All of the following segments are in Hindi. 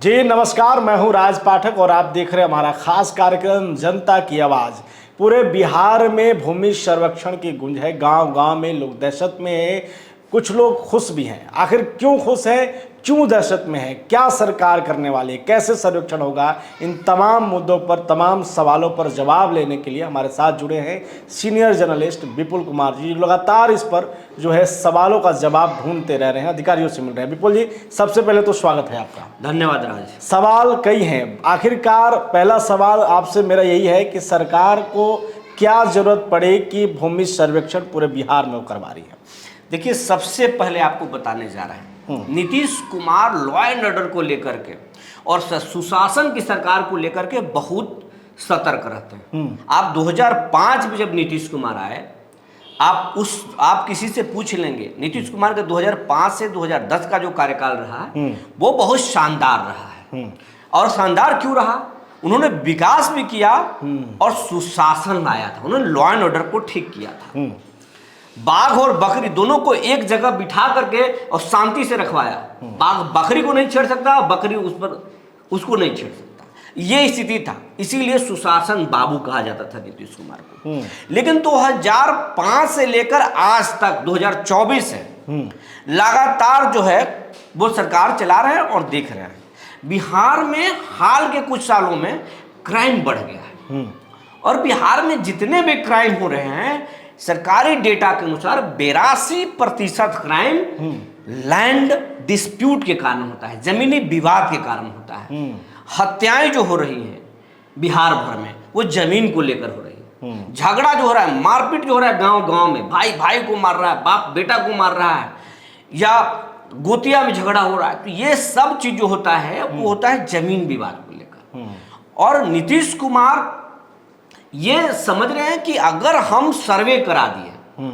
जी नमस्कार, मैं हूं राज पाठक और आप देख रहे हैं हमारा खास कार्यक्रम जनता की आवाज़। पूरे बिहार में भूमि सर्वेक्षण की गूंज है, गांव गांव में लोग दहशत में हैं, कुछ लोग खुश भी हैं। आखिर क्यों खुश हैं, क्यों दहशत में है, क्या सरकार करने वाली है, कैसे सर्वेक्षण होगा, इन तमाम मुद्दों पर, तमाम सवालों पर जवाब लेने के लिए हमारे साथ जुड़े हैं सीनियर जर्नलिस्ट विपुल कुमार जी, जो लगातार इस पर जो है सवालों का जवाब ढूंढते रह रहे हैं, अधिकारियों से मिल रहे हैं। विपुल जी, सबसे पहले तो स्वागत है आपका। धन्यवाद राज। सवाल कई हैं, आखिरकार पहला सवाल आपसे मेरा यही है कि सरकार को क्या जरूरत पड़े कि भूमि सर्वेक्षण पूरे बिहार में वो करवा रही है? देखिए, सबसे पहले आपको बताने जा रहे हैं, Nitish Kumar law and order को लेकर के और सुशासन की सरकार को लेकर के बहुत सतर्क रहते हैं। आप 2005 में जब नीतीश कुमार आए, आप किसी से पूछ लेंगे, नीतीश कुमार का 2005 से 2010 का जो कार्यकाल रहा है वो बहुत शानदार रहा है। और शानदार क्यों रहा? उन्होंने विकास भी किया और सुशासन लाया था, उन्होंने लॉ एंड ऑर्डर को ठीक किया था। बाघ और बकरी दोनों को एक जगह बिठा करके और शांति से रखवाया। बाघ बकरी को नहीं छेड़ सकता, बकरी उसको नहीं छेड़ सकता, ये स्थिति था। इसीलिए सुशासन बाबू कहा जाता था नीतीश कुमार को। लेकिन 2005 से लेकर आज तक 2024 है, लगातार जो है वो सरकार चला रहे हैं और देख रहे हैं बिहार में हाल के कुछ सालों में क्राइम बढ़ गया है। और बिहार में जितने भी क्राइम हो रहे हैं, सरकारी डेटा के अनुसार 82% क्राइम लैंड डिस्प्यूट के कारण होता है, जमीनी विवाद के कारण होता है। हत्याएं जो हो रही हैं बिहार भर में वो जमीन को लेकर हो रही है। झगड़ा जो हो रहा है, मारपीट जो हो रहा है गांव गांव में, भाई भाई को मार रहा है, बाप बेटा को मार रहा है, या गोतिया में झगड़ा हो रहा है, तो ये सब चीज जो होता है वो होता है जमीन विवाद को लेकर। और नीतीश कुमार ये समझ रहे हैं कि अगर हम सर्वे करा दिए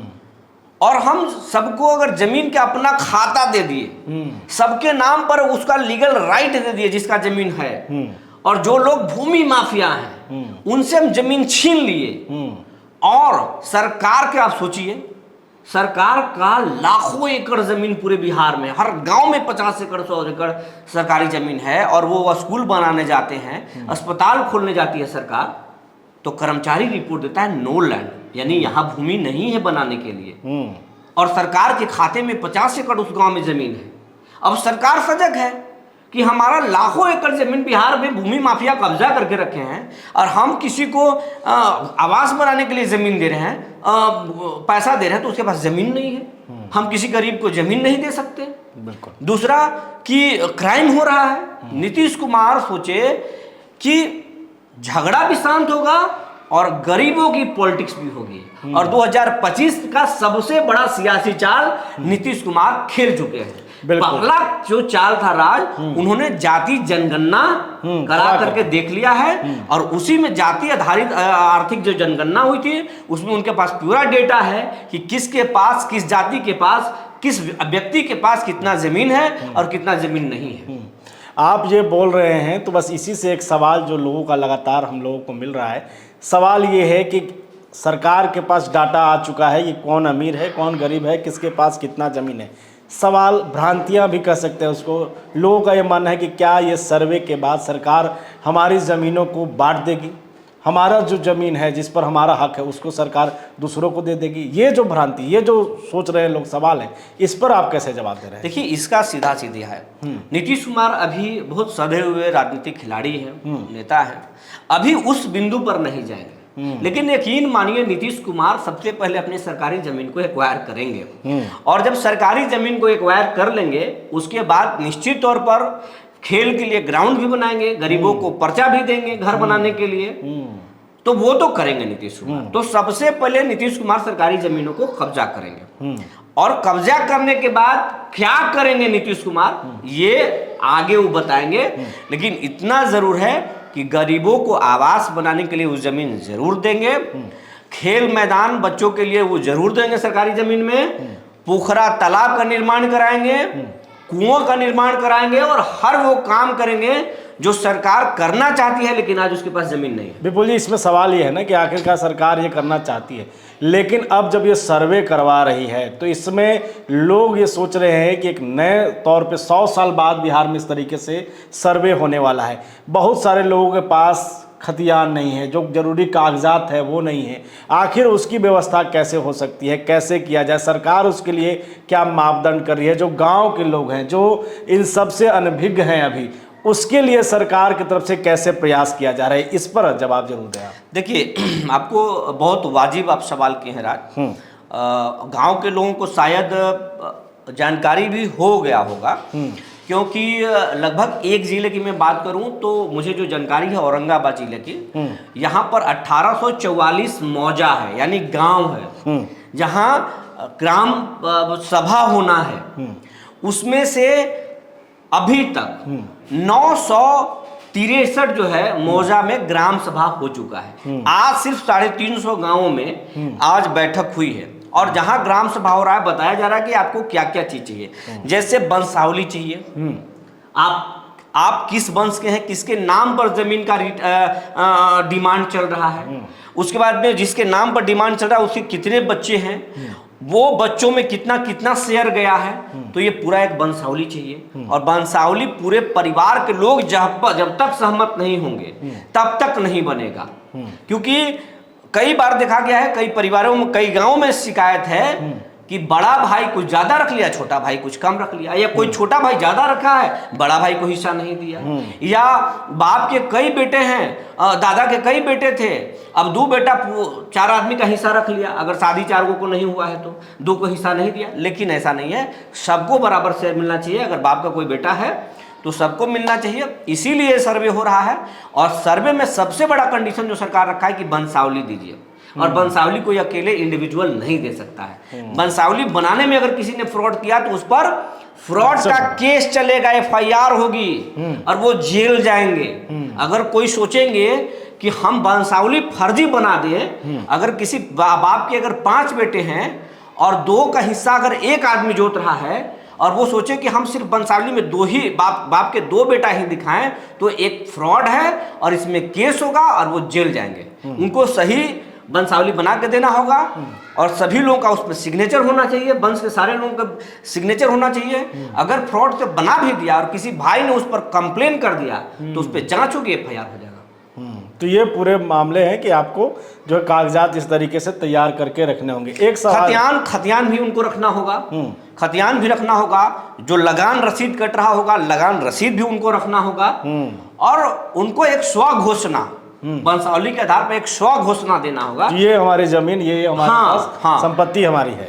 और हम सबको अगर जमीन के अपना खाता दे दिए, सबके नाम पर उसका लीगल राइट दे दिए जिसका जमीन है, और जो लोग भूमि माफिया हैं उनसे हम जमीन छीन लिए, और सरकार के आप सोचिए, सरकार का लाखों एकड़ जमीन पूरे बिहार में, हर गांव में 50 एकड़ 100 एकड़ सरकारी जमीन है, और वो स्कूल बनाने जाते हैं, अस्पताल खोलने जाती है सरकार, तो कर्मचारी रिपोर्ट देता है नो लैंड, यानी यहां भूमि नहीं है बनाने के लिए, और सरकार के खाते में 50 एकड़ उस गांव में जमीन है। अब सरकार सजग है कि हमारा लाखों एकड़ जमीन बिहार में भूमि माफिया कब्जा करके रखे हैं, और हम किसी को आवास बनाने के लिए जमीन दे रहे हैं, पैसा दे रहे हैं, तो उसके पास जमीन नहीं है, हम किसी गरीब को जमीन नहीं दे सकते। दूसरा कि क्राइम हो रहा है। नीतीश कुमार सोचे कि झगड़ा भी शांत होगा और गरीबों की पॉलिटिक्स भी होगी, और 2025 का सबसे बड़ा सियासी चाल नीतीश कुमार खेल चुके हैं। पहला जो चाल था राज, उन्होंने जाति जनगणना करा करके देख लिया है, और उसी में जाति आधारित आर्थिक जो जनगणना हुई थी उसमें उनके पास पूरा डेटा है कि किसके पास, किस जाति के पास, किस व्यक्ति के पास कितना जमीन है और कितना जमीन नहीं है। आप ये बोल रहे हैं तो बस इसी से एक सवाल जो लोगों का लगातार हम लोगों को मिल रहा है, सवाल ये है कि सरकार के पास डाटा आ चुका है, ये कौन अमीर है, कौन गरीब है, किसके पास कितना ज़मीन है। सवाल, भ्रांतियां भी कह सकते हैं उसको, लोगों का ये मानना है कि क्या ये सर्वे के बाद सरकार हमारी ज़मीनों को बांट देगी, हमारा जो ज़मीन है जिस पर हमारा हक है उसको सरकार दूसरों को दे देगी। ये जो भ्रांति, ये जो सोच रहे हैं लोग, सवाल है, इस पर आप कैसे जवाब दे रहे हैं? देखिए, इसका सीधा सीधा है, नीतीश कुमार अभी बहुत सधे हुए राजनीतिक खिलाड़ी हैं, नेता हैं, अभी उस बिंदु पर नहीं जाएंगे। लेकिन यकीन मानिए, नीतीश कुमार सबसे पहले अपनी सरकारी जमीन को एक्वायर करेंगे, और जब सरकारी जमीन को एक्वायर कर लेंगे उसके बाद निश्चित तौर पर खेल के लिए ग्राउंड भी बनाएंगे, गरीबों को पर्चा भी देंगे घर बनाने के लिए, तो वो तो करेंगे नीतीश कुमार। तो सबसे पहले नीतीश कुमार सरकारी जमीनों को कब्जा करेंगे, और कब्जा करने के बाद क्या करेंगे नीतीश कुमार, ये आगे वो बताएंगे। लेकिन इतना जरूर है कि गरीबों को आवास बनाने के लिए वो जमीन जरूर देंगे, खेल मैदान बच्चों के लिए वो जरूर देंगे सरकारी जमीन में, पोखरा तालाब का निर्माण कराएंगे, कुओं का निर्माण कराएंगे और हर वो काम करेंगे जो सरकार करना चाहती है, लेकिन आज उसके पास जमीन नहीं है। विपुल जी, इसमें सवाल ये है ना कि आखिरकार सरकार ये करना चाहती है, लेकिन अब जब ये सर्वे करवा रही है तो इसमें लोग ये सोच रहे हैं कि एक नए तौर पे 100 साल बाद बिहार में इस तरीके से सर्वे होने वाला है। बहुत सारे लोगों के पास खतियान नहीं है, जो जरूरी कागजात है वो नहीं है। आखिर उसकी व्यवस्था कैसे हो सकती है, कैसे किया जाए, सरकार उसके लिए क्या मापदंड कर रही है? जो गांव के लोग हैं, जो इन सब से अनभिज्ञ हैं अभी, उसके लिए सरकार की तरफ से कैसे प्रयास किया जा रहा है, इस पर जवाब जरूर दें आप। देखिए, आपको बहुत वाजिब आप सवाल किए हैं राज। गांव के लोगों को शायद जानकारी भी हो गया होगा, क्योंकि लगभग एक जिले की मैं बात करूं तो मुझे जो जानकारी है औरंगाबाद जिले की, यहाँ पर 1844 मौजा है, यानी गांव है, जहाँ ग्राम सभा होना है। उसमें से अभी तक 963 जो है मौजा में ग्राम सभा हो चुका है। आज सिर्फ 350 गांवों में आज बैठक हुई है, और जहां ग्राम सभा हो रहा है बताया जा रहा है कि आपको क्या क्या चीज चाहिए। जैसे वंशावली चाहिए, आप किस वंश के हैं, किसके नाम पर जमीन का डिमांड चल रहा है। उसके बाद में जिसके नाम पर डिमांड चल रहा है उसके कितने बच्चे हैं, वो बच्चों में कितना कितना शेयर गया है, तो ये पूरा एक वंशावली चाहिए। और वंशावली पूरे परिवार के लोग जब तक सहमत नहीं होंगे तब तक नहीं बनेगा। क्योंकि कई बार देखा गया है, कई परिवारों में, कई गांवों में शिकायत है कि बड़ा भाई कुछ ज्यादा रख लिया, छोटा भाई कुछ कम रख लिया, या कोई छोटा भाई ज्यादा रखा है, बड़ा भाई को हिस्सा नहीं दिया, या बाप के कई बेटे हैं, दादा के कई बेटे थे, अब 2 बेटा 4 आदमी का हिस्सा रख लिया, अगर शादी 4 को नहीं हुआ है तो 2 को हिस्सा नहीं दिया। लेकिन ऐसा नहीं है, सबको बराबर शेयर मिलना चाहिए। अगर बाप का कोई बेटा है तो सबको मिलना चाहिए, इसीलिए सर्वे हो रहा है। और सर्वे में सबसे बड़ा कंडीशन जो सरकार रखा है कि वंशावली दीजिए, और वंशावली कोई अकेले इंडिविजुअल नहीं दे सकता है। वंशावली बनाने में अगर किसी ने फ्रॉड किया तो उस पर फ्रॉड का केस चलेगा, FIR होगी और वो जेल जाएंगे। अगर कोई सोचेंगे कि हम वंशावली फर्जी बना दें, अगर किसी बाप के अगर 5 बेटे हैं और 2 का हिस्सा अगर एक आदमी जोत रहा है, और वो सोचे कि हम सिर्फ वंशावली में 2 ही बाप के 2 बेटा ही दिखाएं, तो एक फ्रॉड है और इसमें केस होगा और वो जेल जाएंगे। उनको सही वंशावली बना के देना होगा, और सभी लोगों का उस पर सिग्नेचर होना चाहिए, वंश के सारे लोगों का सिग्नेचर होना चाहिए। अगर फ्रॉड से बना भी दिया और किसी भाई ने उस पर कंप्लेन कर दिया तो उस पर जांच होगी, FIR हो जाएगा। तो ये पूरे मामले हैं कि आपको जो कागजात इस तरीके से तैयार करके रखने होंगे। एक सवाल, खतियान भी उनको रखना होगा, खतियान भी रखना होगा। जो लगान रसीद कट रहा होगा, लगान रसीद भी उनको रखना होगा, और उनको एक स्व घोषणा, वंशावली के आधार पर एक स्व घोषणा देना होगा। ये हमारी जमीन, ये हमारे पास संपत्ति हमारी है,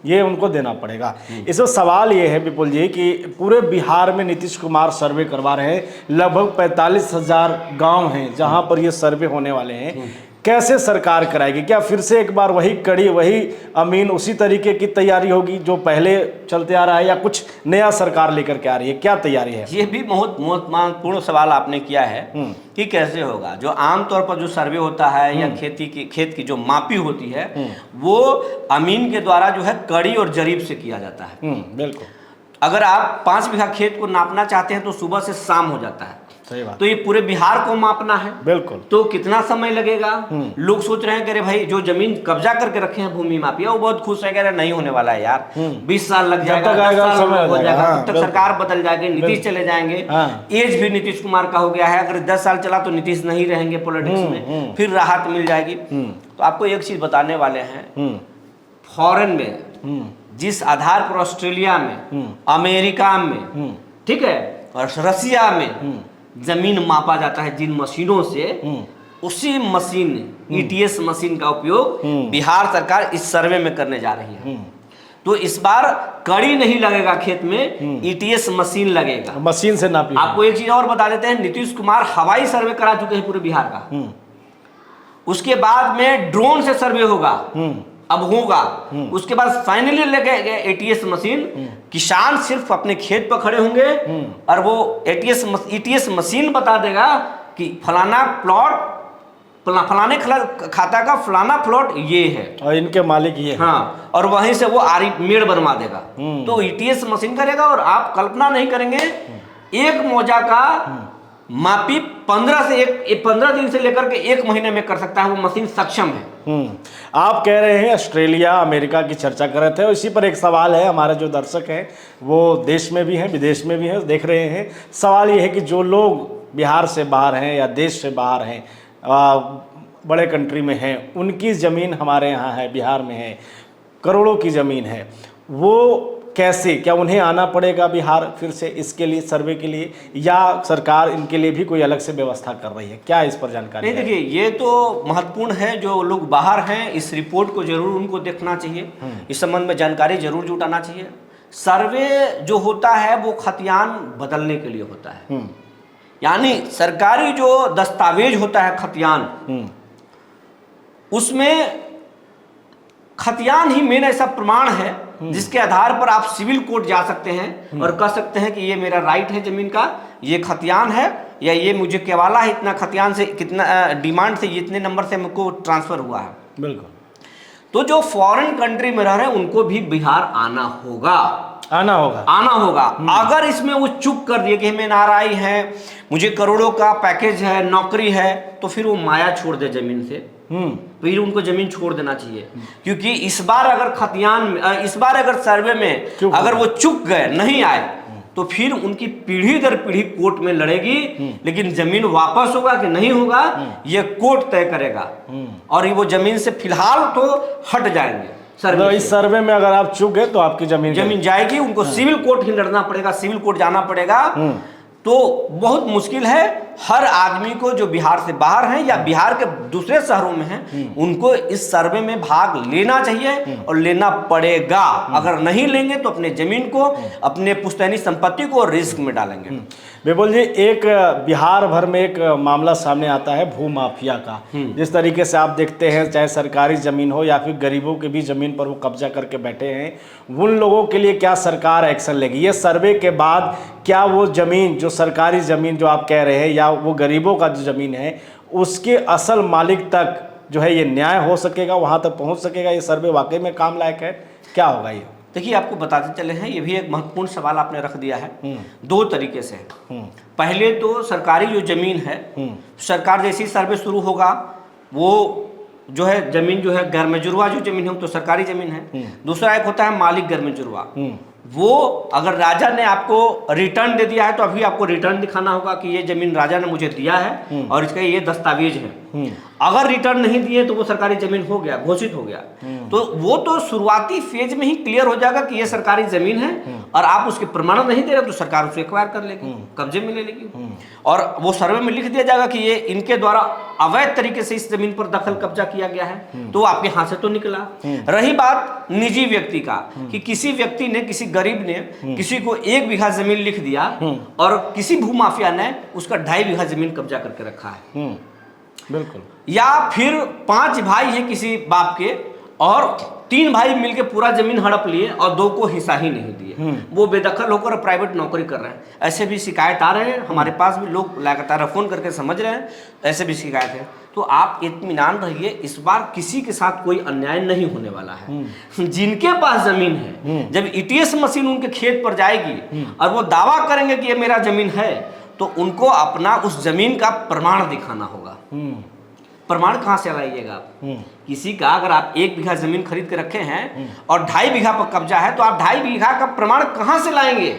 ये उनको देना पड़ेगा। इसमें सवाल ये है विपुल जी कि पूरे बिहार में नीतीश कुमार सर्वे करवा रहे हैं, लगभग 45,000 गांव हैं जहां पर ये सर्वे होने वाले हैं। कैसे सरकार कराएगी? क्या फिर से एक बार वही कड़ी, वही अमीन, उसी तरीके की तैयारी होगी जो पहले चलते आ रहा है, या कुछ नया सरकार लेकर के आ रही है? क्या तैयारी है? ये भी बहुत महत्वपूर्ण सवाल आपने किया है कि कैसे होगा। जो आमतौर पर जो सर्वे होता है या खेत की जो मापी होती है, वो अमीन के द्वारा जो है कड़ी और जरीब से किया जाता है। बिल्कुल। अगर आप 5 बीघा खेत को नापना चाहते हैं तो सुबह से शाम हो जाता है। सही बात। तो ये पूरे बिहार को मापना है, बिल्कुल, तो कितना समय लगेगा? लोग सोच रहे हैं कि अरे भाई जो जमीन कब्जा करके रखे हैं भूमि माफिया, वो बहुत खुश है, कह रहे नहीं होने वाला है यार, 20 साल लग जाएगा, 10 साल हो जाएगा, तब तक सरकार बदल जाएगी, नीतीश चले जाएंगे। एज भी नीतीश कुमार का हो गया है, अगर 10 साल चला तो नीतीश नहीं रहेंगे पॉलिटिक्स में, फिर राहत मिल जाएगी। तो आपको एक चीज बताने वाले हैं, फॉरेन में जिस आधार पर ऑस्ट्रेलिया में, अमेरिका में, ठीक है, और रसिया में जमीन मापा जाता है जिन मशीनों से, उसी मशीन ETS मशीन का उपयोग बिहार सरकार इस सर्वे में करने जा रही है। तो इस बार कड़ी नहीं लगेगा खेत में, ETS मशीन लगेगा, मशीन से नापी। आपको एक चीज और बता देते हैं, नीतीश कुमार हवाई सर्वे करा चुके हैं पूरे बिहार का। उसके बाद में ड्रोन से सर्वे होगा, अब होगा। उसके बाद फाइनली लगे ETS मशीन, किसान सिर्फ अपने खेत पर खड़े होंगे और वो ETS मशीन बता देगा कि फलाना प्लॉट फलाने खाता का फलाना प्लॉट ये है और इनके मालिक ये हैं। हाँ, और वहीं से वो आरी मेड़ बनवा देगा। तो ईटीएस मशीन करेगा, और आप कल्पना नहीं करेंगे एक मोजा का मापी 15 दिन से लेकर के 1 महीने में कर सकता है, वो मशीन सक्षम है। आप कह रहे हैं ऑस्ट्रेलिया अमेरिका की चर्चा कर रहे थे, और इसी पर एक सवाल है, हमारे जो दर्शक हैं वो देश में भी हैं विदेश में भी हैं, देख रहे हैं। सवाल ये है कि जो लोग बिहार से बाहर हैं या देश से बाहर हैं, बड़े कंट्री में हैं, उनकी ज़मीन हमारे यहाँ है, बिहार में है, करोड़ों की ज़मीन है, वो कैसे, क्या उन्हें आना पड़ेगा बिहार फिर से इसके लिए, सर्वे के लिए, या सरकार इनके लिए भी कोई अलग से व्यवस्था कर रही है? क्या इस पर जानकारी नहीं, देखिए ये तो महत्वपूर्ण है। जो लोग बाहर हैं इस रिपोर्ट को जरूर उनको देखना चाहिए, इस संबंध में जानकारी जरूर जुटाना चाहिए। सर्वे जो होता है वो खतियान बदलने के लिए होता है, यानी सरकारी जो दस्तावेज होता है खतियान, उसमें खतियान ही मेन ऐसा प्रमाण है जिसके आधार पर आप सिविल कोर्ट जा सकते हैं और कह सकते हैं कि ये मेरा राइट है जमीन का, ये खतियान है, या ये मुझे केवाला है, इतना खतियान से, कितना डिमांड से, इतने नंबर से मुझको ट्रांसफर हुआ है। बिल्कुल। तो जो फॉरेन कंट्री में रह रहे हैं उनको भी बिहार आना होगा। अगर इसमें वो चुप कर दिए कि हम एनआरआई हैं, मुझे करोड़ों का पैकेज है, नौकरी है, तो फिर वो माया छोड़ दे जमीन से, फिर उनको जमीन छोड़ देना चाहिए। क्योंकि इस बार अगर सर्वे में अगर वो चुक गए, नहीं आए, तो फिर उनकी पीढ़ी दर पीढ़ी कोर्ट में लड़ेगी, लेकिन जमीन वापस होगा कि नहीं होगा ये कोर्ट तय करेगा। और वो जमीन से फिलहाल तो हट जाएंगे। तो इस सर्वे में अगर आप चुक गए तो आपकी जमीन जाएगी, उनको सिविल कोर्ट ही लड़ना पड़ेगा, सिविल कोर्ट जाना पड़ेगा। तो बहुत मुश्किल है। हर आदमी को जो बिहार से बाहर हैं या बिहार के दूसरे शहरों में हैं, उनको इस सर्वे में भाग लेना चाहिए और लेना पड़ेगा। अगर नहीं लेंगे तो अपने जमीन को, अपने पुश्तैनी संपत्ति को रिस्क में डालेंगे। बिपुल जी, एक बिहार भर में एक मामला सामने आता है भू माफिया का। जिस तरीके से आप देखते हैं, चाहे सरकारी ज़मीन हो या फिर गरीबों की भी ज़मीन पर वो कब्जा करके बैठे हैं, उन लोगों के लिए क्या सरकार एक्शन लेगी? ये सर्वे के बाद क्या वो ज़मीन, जो सरकारी ज़मीन जो आप कह रहे हैं, या वो गरीबों का जो ज़मीन है, उसके असल मालिक तक जो है ये न्याय हो सकेगा, वहाँ तक पहुँच सकेगा? ये सर्वे वाकई में काम लायक है? क्या होगा ये? देखिए, आपको बताते चले हैं, ये भी एक महत्वपूर्ण सवाल आपने रख दिया है। 2 तरीके से। पहले तो सरकारी जो जमीन है, सरकार जैसी सर्वे शुरू होगा, वो जो है जमीन जो है गैरमजुरवा जो जमीन है तो सरकारी जमीन है। दूसरा एक होता है मालिक गैरमजुरवा। वो अगर राजा ने आपको रिटर्न दे दिया है तो अभी आपको रिटर्न दिखाना होगा कि ये जमीन राजा ने मुझे दिया है और इसका ये दस्तावेज है। अगर रिटर्न नहीं दिए तो वो सरकारी जमीन हो गया, घोषित हो गया। तो वो तो शुरुआती फेज में ही क्लियर हो जाएगा कि ये सरकारी जमीन है, और आप उसके प्रमाण नहीं दे रहे तो सरकार उसे एक्वायर कर लेगी, कब्जे में ले लेगी। और वो सर्वे में लिख दिया जाएगा कि ये इनके द्वारा अवैध तरीके से इस जमीन पर दखल कब्जा किया गया है, तो आपके हाथ से तो निकला। रही बात निजी व्यक्ति का, कि किसी व्यक्ति ने, किसी गरीब ने किसी को 1 बीघा जमीन लिख दिया और किसी भूमाफिया ने उसका 2.5 बीघा जमीन कब्जा करके रखा है। बिल्कुल। या फिर 5 भाई हैं किसी बाप के, और 3 भाई मिलके पूरा जमीन हड़प लिए और 2 को हिस्सा ही नहीं दिए, वो बेदखल होकर प्राइवेट नौकरी कर रहे हैं। ऐसे भी शिकायत आ रहे हैं हमारे पास भी, लोग लगातार फोन करके समझ रहे हैं, ऐसे भी शिकायत है। तो आप इत्मीनान रहिए, इस बार किसी के साथ कोई अन्याय नहीं होने वाला है। जिनके पास जमीन है, जब ईटीएस मशीन उनके खेत पर जाएगी और वो दावा करेंगे कि ये मेरा जमीन है, तो उनको अपना उस जमीन का प्रमाण दिखाना होगा। प्रमाण कहाँ से लाइएगा आप? किसी का अगर आप 1 बीघा जमीन खरीद के रखे हैं और 2.5 बीघा पर कब्जा है, तो आप 2.5 बीघा का प्रमाण कहाँ से लाएंगे?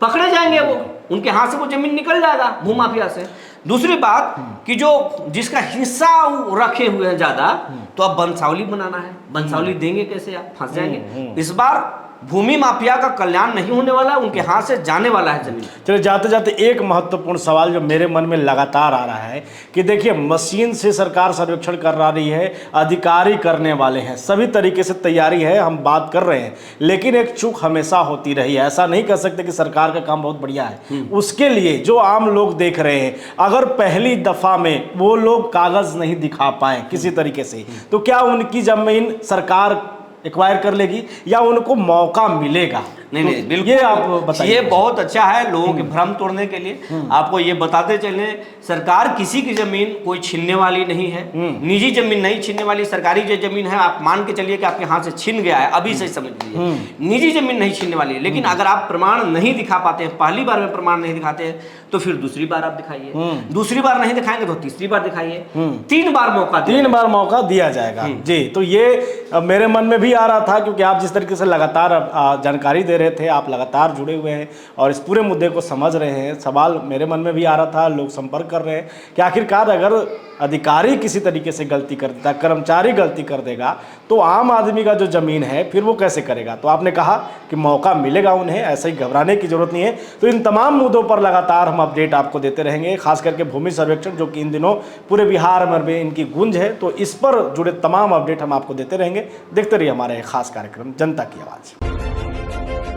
पकड़े जाएंगे वो, उनके हाथ से वो जमीन निकल जाएगा भूमाफिया से। दूसरी बात कि जो जिसका हिस्सा रखे हुए हैं ज्यादा, तो अब वंशावली बनाना है, वंशावली देंगे कैसे? आप फंस जाएंगे। इस बार भूमि माफिया का कल्याण नहीं होने वाला, उनके हाथ से जाने वाला है जमीन। चलिए, जाते जाते एक महत्वपूर्ण सवाल जो मेरे मन में लगातार आ रहा है कि देखिए, मशीन से सरकार सर्वेक्षण कर रही है, अधिकारी करने वाले हैं, सभी तरीके से तैयारी है, हम बात कर रहे हैं, लेकिन एक चूक हमेशा होती रही है। ऐसा नहीं कह सकते कि सरकार का काम बहुत बढ़िया है। उसके लिए जो आम लोग देख रहे हैं, अगर पहली दफा में वो लोग कागज नहीं दिखा पाए किसी तरीके से, तो क्या उनकी जमीन सरकार एक्वायर कर लेगी या उनको मौका मिलेगा? नहीं नहीं, बिल्कुल ये आप बताइए। ये बहुत अच्छा है लोगों के भ्रम तोड़ने के लिए। आपको ये बताते चले, सरकार किसी की जमीन कोई छीनने वाली नहीं है, निजी जमीन नहीं छीनने वाली। सरकारी जो जमीन है आप मान के चलिए कि आपके हाथ से छीन गया है, अभी से समझ लीजिए, निजी जमीन नहीं छीनने वाली है। लेकिन अगर आप प्रमाण नहीं दिखा पाते हैं, पहली बार में प्रमाण नहीं दिखाते हैं, तो फिर दूसरी बार आप दिखाइए, दूसरी बार नहीं दिखाएंगे तो तीसरी बार दिखाइए, 3 बार मौका दिया 3 बार मौका दिया जाएगा जी। तो ये मेरे मन में भी आ रहा था, क्योंकि आप जिस तरीके से लगातार जानकारी दे रहे थे, आप लगातार जुड़े हुए हैं और इस पूरे मुद्दे को समझ रहे हैं। सवाल मेरे मन में भी आ रहा था, लोग संपर्क कर रहे हैं कि आखिरकार अगर अधिकारी किसी तरीके से गलती कर देता, कर्मचारी गलती कर देगा, तो आम आदमी का जो ज़मीन है फिर वो कैसे करेगा। तो आपने कहा कि मौका मिलेगा उन्हें, ऐसे ही घबराने की जरूरत नहीं है। तो इन तमाम मुद्दों पर लगातार हम अपडेट आपको देते रहेंगे, खास करके भूमि सर्वेक्षण जो कि इन दिनों पूरे बिहार भर में इनकी गूंज है, तो इस पर जुड़े तमाम अपडेट हम आपको देते रहेंगे। देखते रहिए हमारे खास कार्यक्रम जनता की आवाज़।